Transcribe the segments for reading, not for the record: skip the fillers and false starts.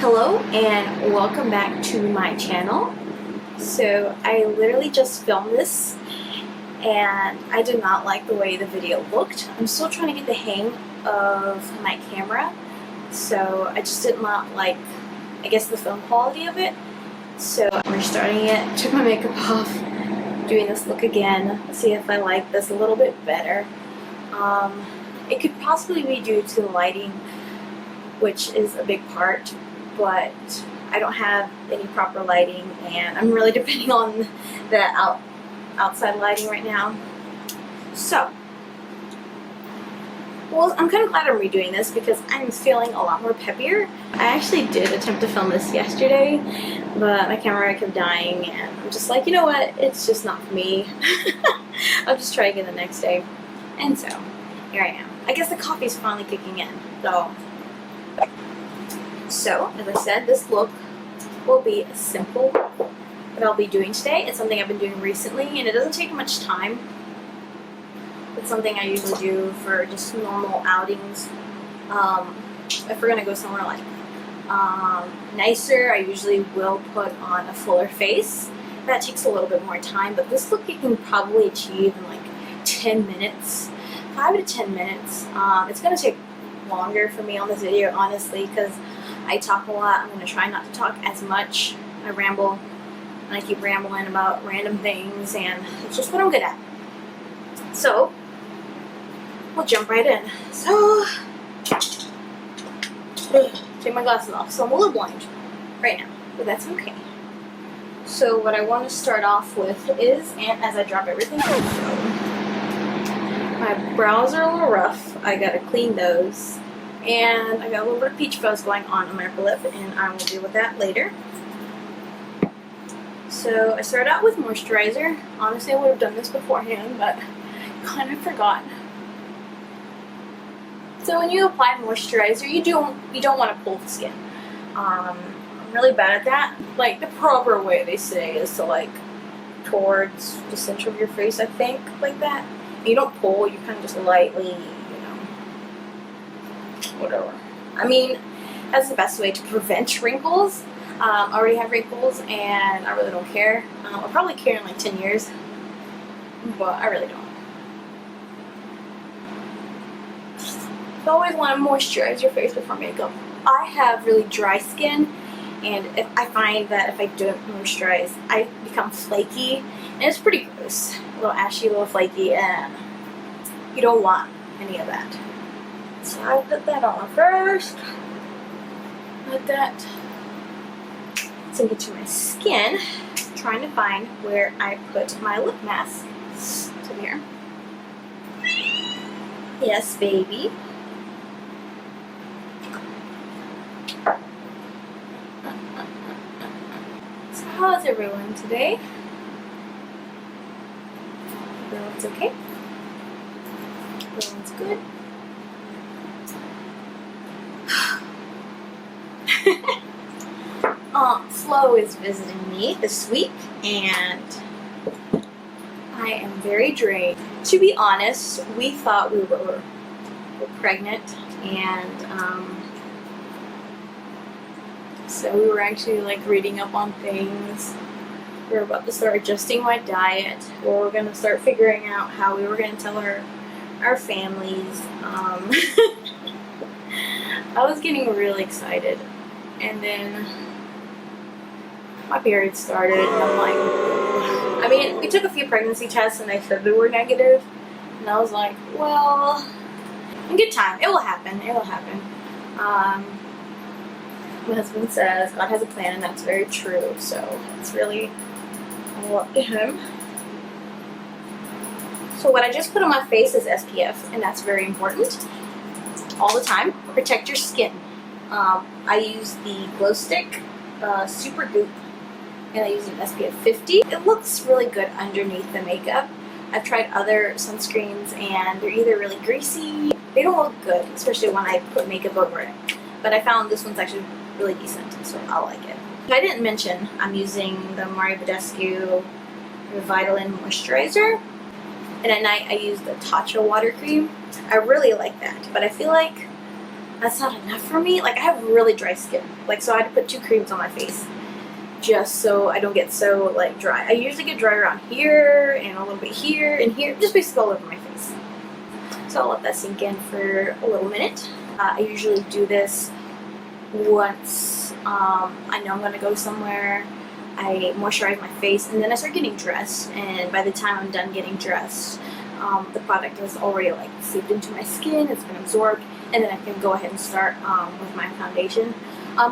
Hello and welcome back to my channel. So I literally just filmed this and I did not like the way the video looked. I'm still trying to get the hang of my camera, so I just did not like, I guess, the film quality of it. So I'm restarting it, took my makeup off, doing this look again, see if I like this a little bit better. It could possibly be due to the lighting, which is a big part, but I don't have any proper lighting and I'm really depending on the outside lighting right now. So, well, I'm kind of glad I'm redoing this because I'm feeling a lot more peppier. I actually did attempt to film this yesterday, but my camera kept dying and I'm just like, you know what, it's just not for me. I'll just try again the next day. And so, here I am. I guess the coffee's finally kicking in, So, as I said, this look will be simple that I'll be doing today. It's something I've been doing recently and it doesn't take much time. It's something I usually do for just normal outings. If we're going to go somewhere like nicer, I usually will put on a fuller face. That takes a little bit more time, but this look you can probably achieve in like 10 minutes, 5 to 10 minutes. It's going to take longer for me on this video, honestly, because I talk a lot. I'm going to try not to talk as much. I ramble, and I keep rambling about random things, and it's just what I'm good at. So, we'll jump right in. So, take my glasses off. So I'm a little blind right now, but that's okay. So what I want to start off with is, and as I drop everything, my brows are a little rough. I gotta clean those. And I got a little bit of peach fuzz going on my upper lip, and I will deal with that later. So I started out with moisturizer. Honestly, I would have done this beforehand, but kind of forgot. So when you apply moisturizer, you don't want to pull the skin. I'm really bad at that. Like, the proper way, they say, is to like towards the center of your face, I think, like that. And you don't pull, you kind of just lightly, whatever. I mean, that's the best way to prevent wrinkles. I already have wrinkles and I really don't care. I'll probably care in like 10 years, but I really don't. You always want to moisturize your face before makeup. I have really dry skin, and I find that if I don't moisturize, I become flaky, and it's pretty gross. A little ashy, a little flaky, and you don't want any of that. So I put that on first. Let that sink into my skin. Trying to find where I put my lip mask. So here. Yes, baby. So how is everyone today? Everyone's okay? Everyone's good? Flo is visiting me this week, and I am very drained. To be honest, we thought we were pregnant, and so we were actually like reading up on things. We were about to start adjusting my diet. We were going to start figuring out how we were going to tell our families. I was getting really excited, and then my period started, and I'm like, I mean, we took a few pregnancy tests and they said they were negative, and I was like, well, in good time, it will happen, it will happen. My husband says God has a plan, and that's very true, so it's really all up to him. So what I just put on my face is SPF, and that's very important. All the time, protect your skin. I use the Glow Stick Super Goop, and I use an SPF 50. It looks really good underneath the makeup. I've tried other sunscreens and they're either really greasy, they don't look good, especially when I put makeup over it. But I found this one's actually really decent, so I like it. I didn't mention I'm using the Mario Badescu Revitallin Moisturizer, and at night I use the Tatcha Water Cream. I really like that, but I feel like that's not enough for me. Like, I have really dry skin. Like, so I had to put 2 creams on my face just so I don't get so, like, dry. I usually get dry around here and a little bit here and here, just basically all over my face. So I'll let that sink in for a little minute. I usually do this once I know I'm going to go somewhere. I moisturize my face and then I start getting dressed, and by the time I'm done getting dressed, the product is already like seeped into my skin, it's been absorbed, and then I can go ahead and start with my foundation.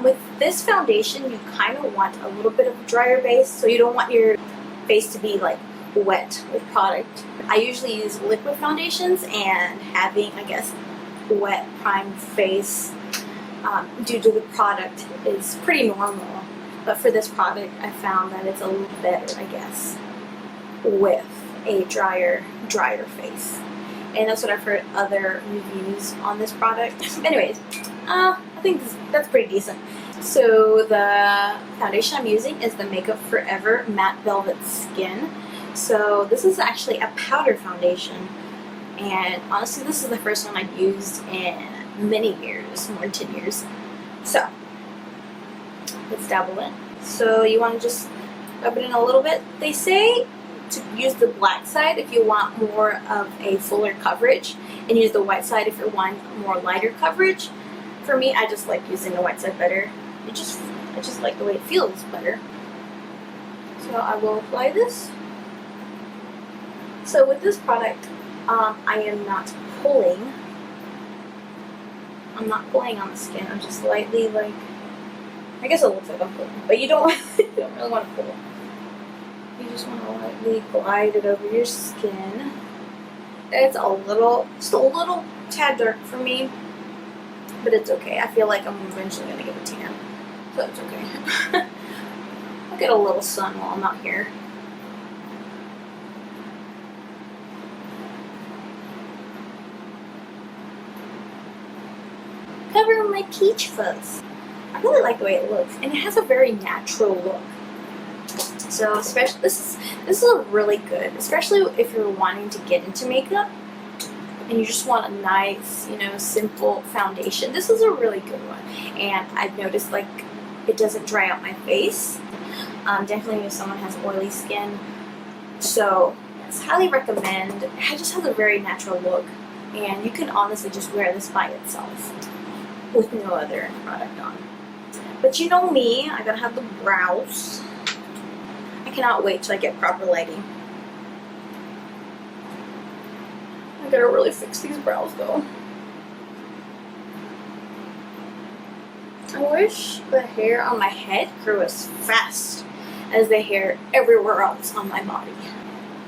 With this foundation, you kind of want a little bit of a drier base, so you don't want your face to be like wet with product. I usually use liquid foundations, and having, I guess, wet primed face due to the product is pretty normal. But for this product, I found that it's a little better, I guess, with a drier face. And that's what I've heard other reviews on this product. Anyways, I think that's pretty decent. So the foundation I'm using is the Makeup Forever Matte Velvet Skin. So this is actually a powder foundation. And honestly, this is the first one I've used in many years, more than 10 years. So let's dabble in. So you want to just rub it in a little bit. They say to use the black side if you want more of a fuller coverage, and use the white side if you're wanting more lighter coverage. For me, I just like using the white side better. I just like the way it feels better. So I will apply this. So with this product, I am not pulling. I'm not pulling on the skin. I'm just lightly, like, I guess it looks like I'm pulling, but you don't really want to pull. You just want to lightly glide it over your skin. It's just a little tad dark for me, but it's okay. I feel like I'm eventually going to get a tan, so it's okay. I'll get a little sun while I'm out here. Cover my peach fuzz. I really like the way it looks, and it has a very natural look. So especially this is a really good, especially if you're wanting to get into makeup and you just want a nice, simple foundation. This is a really good one, and I've noticed like it doesn't dry out my face. Definitely if someone has oily skin. So yes, highly recommend. It just has a very natural look, and you can honestly just wear this by itself with no other product on. But you know me, I gotta have the brows. I cannot wait till I get proper lighting. I gotta really fix these brows though. I wish the hair on my head grew as fast as the hair everywhere else on my body.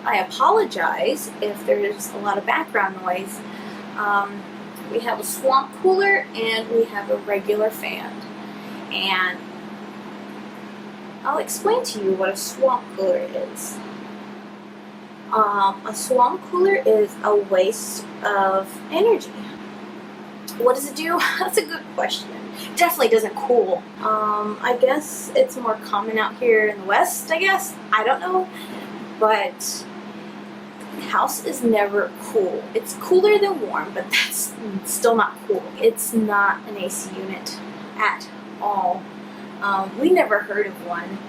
I apologize if there's a lot of background noise. We have a swamp cooler and we have a regular fan. And I'll explain to you what a swamp cooler is. A swamp cooler is a waste of energy. What does it do? That's a good question. Definitely doesn't cool. I guess it's more common out here in the West, I guess. I don't know. But the house is never cool. It's cooler than warm, but that's still not cool. It's not an AC unit at all. We never heard of one,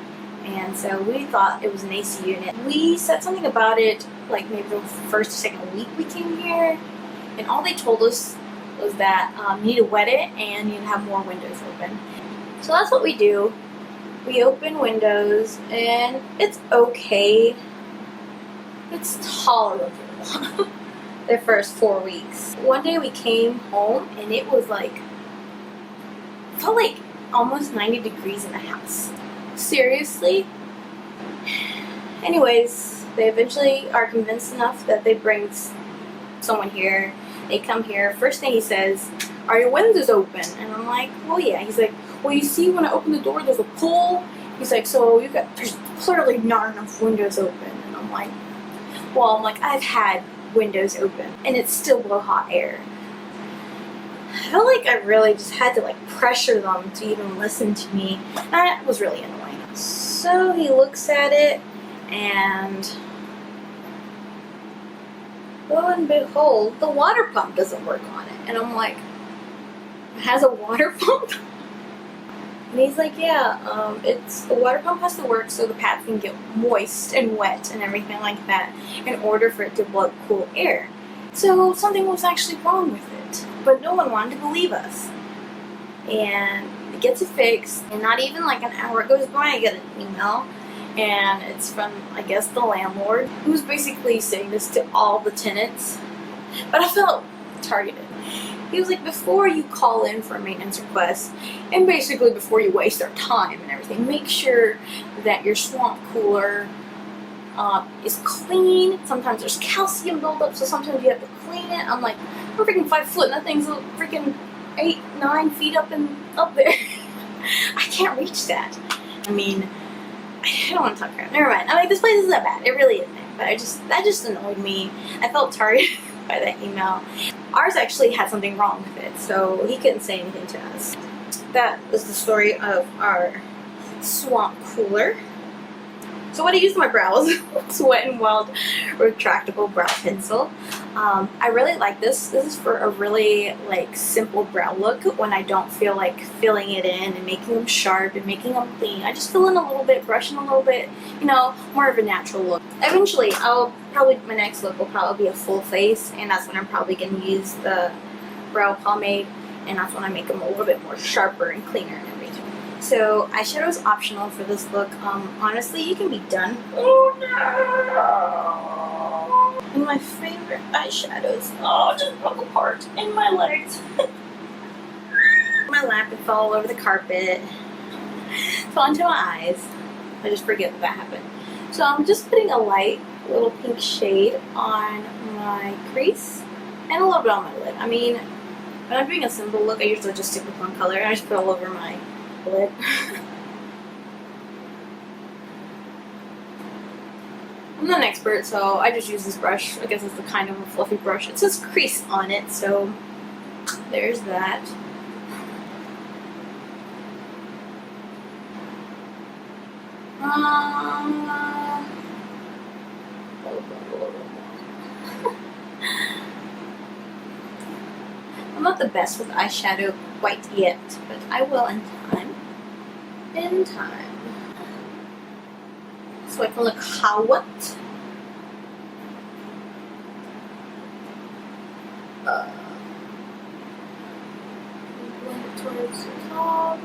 and so we thought it was an AC unit. We said something about it like maybe the first or second week we came here, and all they told us was that you need to wet it and you need to have more windows open. So that's what we do. We open windows and it's okay. It's tolerable the first 4 weeks. One day we came home and it was like, felt like almost 90 degrees in the house. Seriously? Anyways, they eventually are convinced enough that they bring someone here. They come here. First thing he says, "Are your windows open?" And I'm like, "Well, yeah." He's like, "Well, you see when I open the door, there's a pull." He's like, "So there's clearly not enough windows open." And I'm like, "Well, I've had windows open and it's still blow hot air." I felt like I really just had to pressure them to even listen to me. That was really annoying. So he looks at it and lo and behold, the water pump doesn't work on it. And I'm like, has a water pump. And he's like, yeah, it's the water pump has to work so the pads can get moist and wet and everything like that in order for it to blow cool air. So something was actually wrong with it, but no one wanted to believe us. And it gets it fixed, and not even like an hour goes by, I get an email, and it's from, I guess, the landlord, who's basically saying this to all the tenants. But I felt targeted. He was like, before you call in for a maintenance request, and basically before you waste our time and everything, make sure that your swamp cooler is clean. Sometimes there's calcium buildup, so sometimes you have to clean it. I'm like, I'm freaking 5 foot, and that thing's freaking 8, 9 feet up there. I can't reach that. I mean, I don't want to talk crap. Never mind. I'm like, this place isn't that bad. It really isn't. But that just annoyed me. I felt targeted by that email. Ours actually had something wrong with it, so he couldn't say anything to us. That was the story of our swamp cooler. So what I used on my brows was Wet n Wild retractable brow pencil. I really like this. This is for a really like simple brow look when I don't feel like filling it in and making them sharp and making them clean. I just fill in a little bit, brush in a little bit, you know, more of a natural look. Eventually, my next look will probably be a full face, and that's when I'm probably going to use the brow pomade, and that's when I make them a little bit more sharper and cleaner and everything. So eyeshadow is optional for this look. Honestly, you can be done. Oh no! And my favorite eyeshadows, just broke apart in my legs. My lamp fell all over the carpet. Fell into my eyes. I just forget that happened. So I'm just putting a light little pink shade on my crease and a little bit on my lid. I mean, when I'm doing a simple look, I usually just stick with one color and I just put it all over my lid. I'm not an expert, so I just use this brush. I guess it's the kind of a fluffy brush. It says crease on it, so there's that. I'm not the best with eyeshadow quite yet, but I will in time. In time. So I can look hot. Blend it towards the top.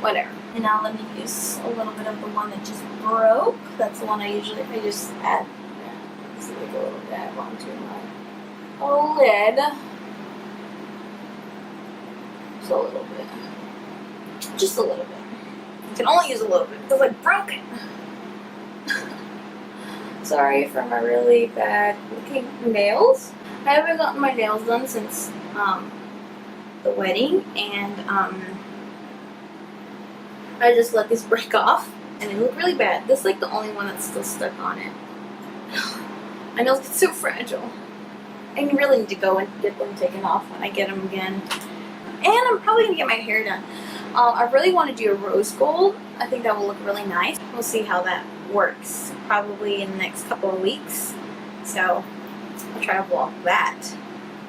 Whatever. And now let me use a little bit of the one that just broke. That's the one I just add. Just like a little dab onto my lid. Just a little bit. Just a little bit. You can only use a little bit because I broke it. Sorry for my really bad looking nails. I haven't gotten my nails done since the wedding, and I just let these break off and they look really bad. This is like the only one that's still stuck on it. My nails get so fragile. I really need to go and get them taken off when I get them again. And I'm probably going to get my hair done. I really want to do a rose gold. I think that will look really nice. We'll see how that works probably in the next couple of weeks. So I'll try to vlog that.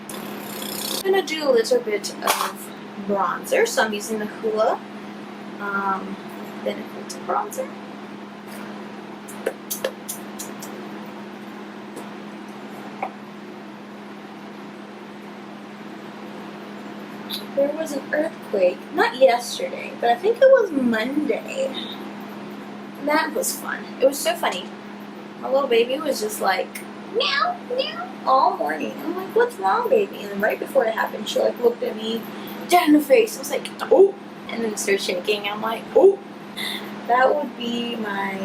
I'm going to do a little bit of bronzer. So I'm using the Hoola Benefit bronzer. There was an earthquake, not yesterday, but I think it was Monday. That was fun. It was so funny. My little baby was just like, meow, meow, all morning. I'm like, what's wrong, baby? And then right before it happened, she like looked at me dead in the face. I was like, oh, and then it started shaking. I'm like, oh, that would be my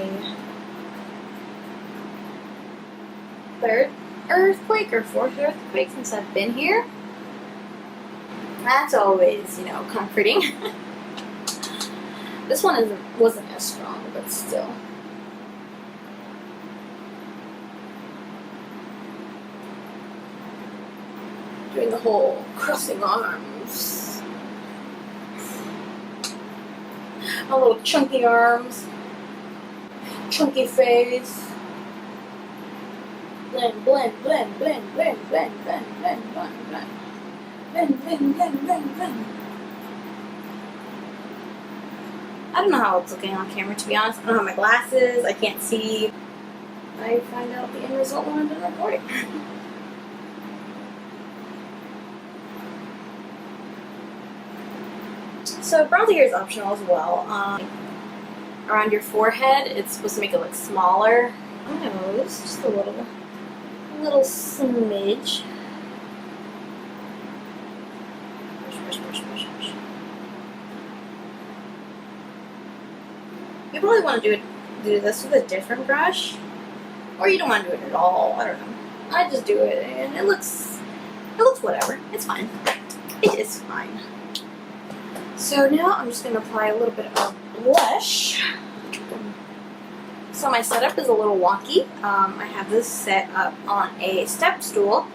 third earthquake or fourth earthquake since I've been here. That's always, you know, comforting. This one wasn't as strong, but still. Doing the whole crossing arms. My little chunky arms. chunky face. Blend, blend, blend, blend, blend, blend, blend, blend, blend, blend. Blend, blend, blend, blend, blend. I don't know how it's looking on camera, to be honest. I don't have my glasses. I can't see. I find out the end result when I'm done recording. So bronzer here is optional as well. Around your forehead, it's supposed to make it look smaller. My nose, just a little smidge. Push, push, push, push, push. You probably want to do this with a different brush, or you don't want to do it at all. I don't know. I just do it, and it looks whatever. It's fine. It is fine. So now I'm just going to apply a little bit of blush. So my setup is a little wonky. I have this set up on a step stool.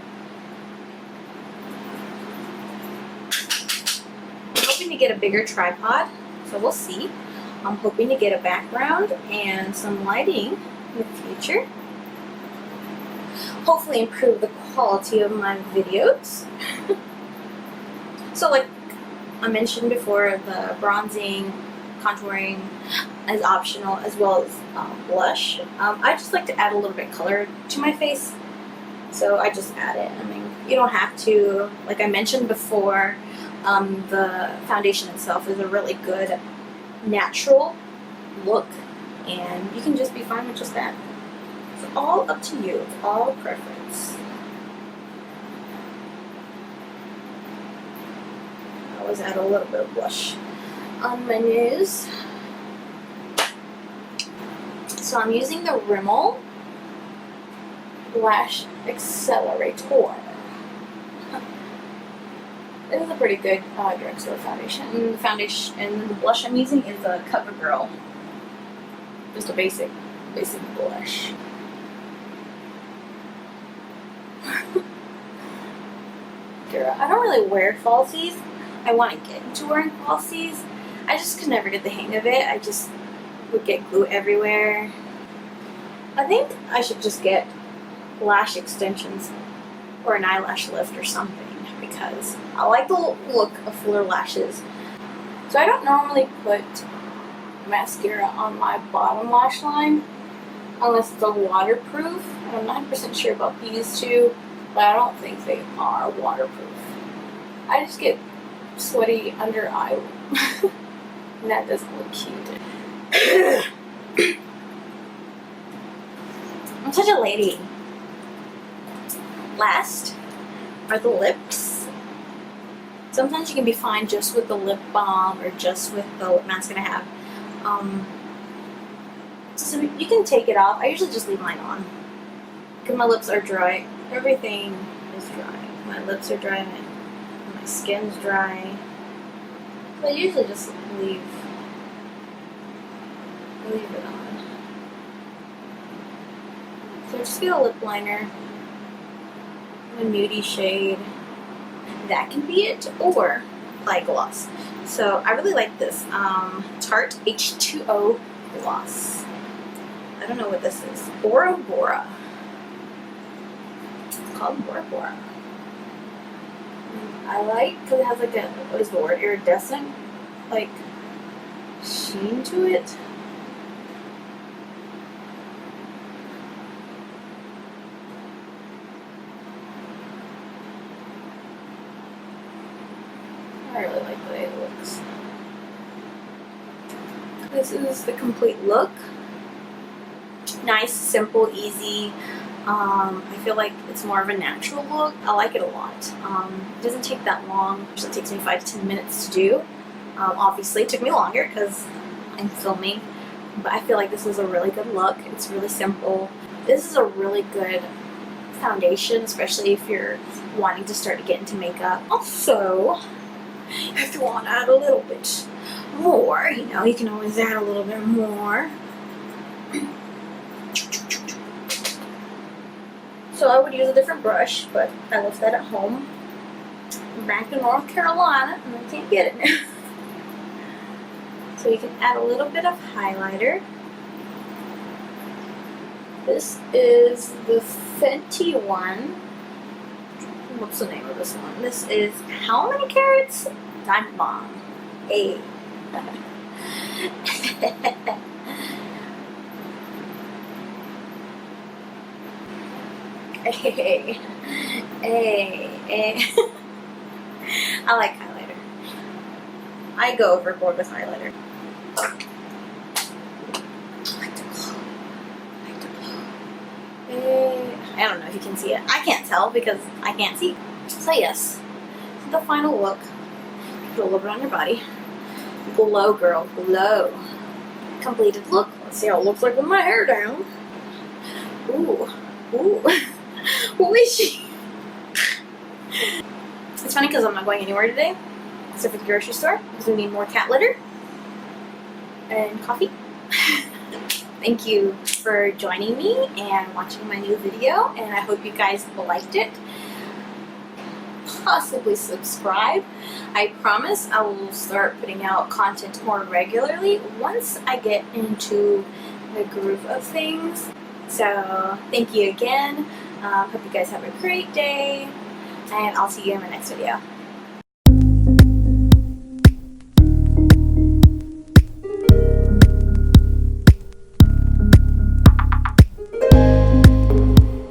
I'm hoping to get a bigger tripod, so we'll see. I'm hoping to get a background and some lighting in the future. Hopefully improve the quality of my videos. So like I mentioned before, the bronzing, contouring is optional, as well as blush. I just like to add a little bit of color to my face, so I just add it. I mean, you don't have to. Like I mentioned before, the foundation itself is a really good natural look, and you can just be fine with just that. It's all up to you. It's all preference. I always add a little bit of blush on my nose. So I'm using the Rimmel Lash Accelerator. This is a pretty good drugstore foundation. And the blush I'm using is a CoverGirl. Just a basic blush. I don't really wear falsies. I want to get into wearing falsies. I just could never get the hang of it. I just would get glue everywhere. I think I should just get lash extensions or an eyelash lift or something, because I like the look of fuller lashes. So I don't normally put mascara on my bottom lash line unless it's a waterproof. I'm not 100% sure about these two, but I don't think they are waterproof. I just get sweaty under eye. And that doesn't look cute. I'm such a lady. Last are the lips. Sometimes you can be fine just with the lip balm or just with the lip mask that I have. So you can take it off. I usually just leave mine on because my lips are dry. Everything is dry. My lips are dry. My skin's dry. So I usually just leave it on. So just get a lip liner, a nudie shade. That can be it, or light gloss. So I really like this Tarte H2O gloss. I don't know what this is. Bora Bora. It's called Bora Bora. I like because it has like a, what is the word, iridescent like sheen to it. I really like the way it looks. This is the complete look. Nice, simple, easy. I feel like it's more of a natural look. I like it a lot. It doesn't take that long. It takes me 5 to 10 minutes to do. Obviously, it took me longer because I'm filming. But I feel like this is a really good look. It's really simple. This is a really good foundation, especially if you're wanting to start to get into makeup. Also, if you want to add a little bit more, you know, you can always add a little bit more. So I would use a different brush, but I left that at home. I'm back in North Carolina and I can't get it. So you can add a little bit of highlighter. This is the Fenty one. What's the name of this one? This is how many carats? Diamond Bomb. Hey. Hey. Hey. I like highlighter. I go overboard with highlighter. I don't know if you can see it. I can't tell because I can't see. So yes, the final look. Put a little bit on your body. Glow, girl, glow. Completed look. Let's see how it looks like with my hair down. Ooh, ooh. Who is she? It's funny because I'm not going anywhere today, except for the grocery store, because we need more cat litter and coffee. Thank you for joining me and watching my new video, and I hope you guys liked it. Possibly subscribe. I promise I will start putting out content more regularly once I get into the groove of things. So thank you again. Hope you guys have a great day, and I'll see you in my next video.